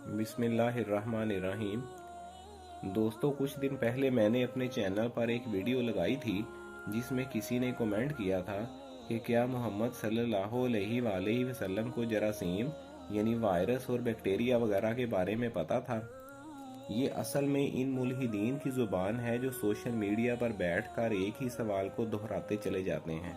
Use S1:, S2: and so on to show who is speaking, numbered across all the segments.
S1: بسم اللہ الرحمن الرحیم۔ دوستو، کچھ دن پہلے میں نے اپنے چینل پر ایک ویڈیو لگائی تھی جس میں کسی نے کمنٹ کیا تھا کہ کیا محمد صلی اللہ علیہ وآلہ وسلم کو جراثیم یعنی وائرس اور بیکٹیریا وغیرہ کے بارے میں پتا تھا۔ یہ اصل میں ان ملحدین کی زبان ہے جو سوشل میڈیا پر بیٹھ کر ایک ہی سوال کو دہراتے چلے جاتے ہیں۔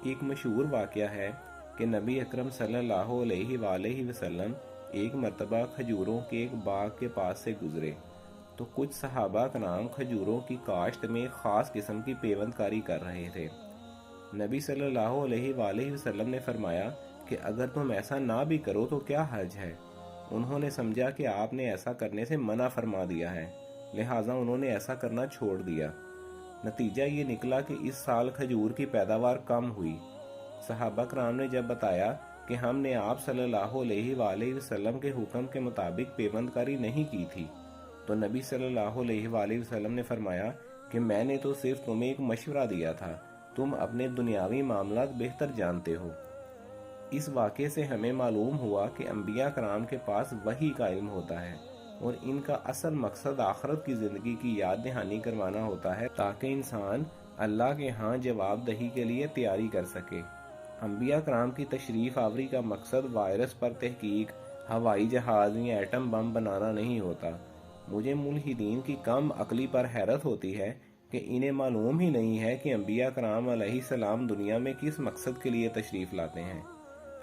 S1: ایک مشہور واقعہ ہے کہ نبی اکرم صلی اللہ علیہ وآلہ وسلم ایک مرتبہ کھجوروں کے ایک باغ کے پاس سے گزرے تو کچھ صحابہ کرام کھجوروں کی کاشت میں خاص قسم کی پیوند کاری کر رہے تھے۔ نبی صلی اللہ علیہ وآلہ وسلم نے فرمایا کہ اگر تم ایسا نہ بھی کرو تو کیا حرج ہے۔ انہوں نے سمجھا کہ آپ نے ایسا کرنے سے منع فرما دیا ہے، لہٰذا انہوں نے ایسا کرنا چھوڑ دیا۔ نتیجہ یہ نکلا کہ اس سال کھجور کی پیداوار کم ہوئی۔ صحابہ کرام نے جب بتایا کہ ہم نے آپ صلی اللہ علیہ وآلہ وسلم کے حکم کے مطابق پیوند کاری نہیں کی تھی، تو نبی صلی اللہ علیہ وآلہ وسلم نے فرمایا کہ میں نے تو صرف تمہیں ایک مشورہ دیا تھا، تم اپنے دنیاوی معاملات بہتر جانتے ہو۔ اس واقعے سے ہمیں معلوم ہوا کہ انبیاء کرام کے پاس وحی کا علم ہوتا ہے اور ان کا اصل مقصد آخرت کی زندگی کی یاد دہانی کروانا ہوتا ہے تاکہ انسان اللہ کے ہاں جواب دہی کے لیے تیاری کر سکے۔ انبیاء کرام کی تشریف آوری کا مقصد وائرس پر تحقیق، ہوائی جہاز یا ایٹم بم بنانا نہیں ہوتا۔ مجھے ملحدین کی کم عقلی پر حیرت ہوتی ہے کہ انہیں معلوم ہی نہیں ہے کہ انبیاء کرام علیہ السلام دنیا میں کس مقصد کے لیے تشریف لاتے ہیں۔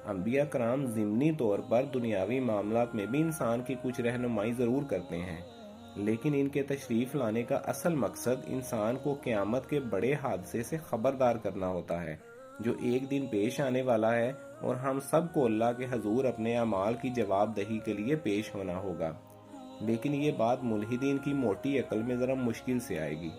S1: انبیاء کرام ضمنی طور پر دنیاوی معاملات میں بھی انسان کی کچھ رہنمائی ضرور کرتے ہیں، لیکن ان کے تشریف لانے کا اصل مقصد انسان کو قیامت کے بڑے حادثے سے خبردار کرنا ہوتا ہے جو ایک دن پیش آنے والا ہے، اور ہم سب کو اللہ کے حضور اپنے اعمال کی جواب دہی کے لیے پیش ہونا ہوگا۔ لیکن یہ بات ملحدین کی موٹی عقل میں ذرا مشکل سے آئے گی۔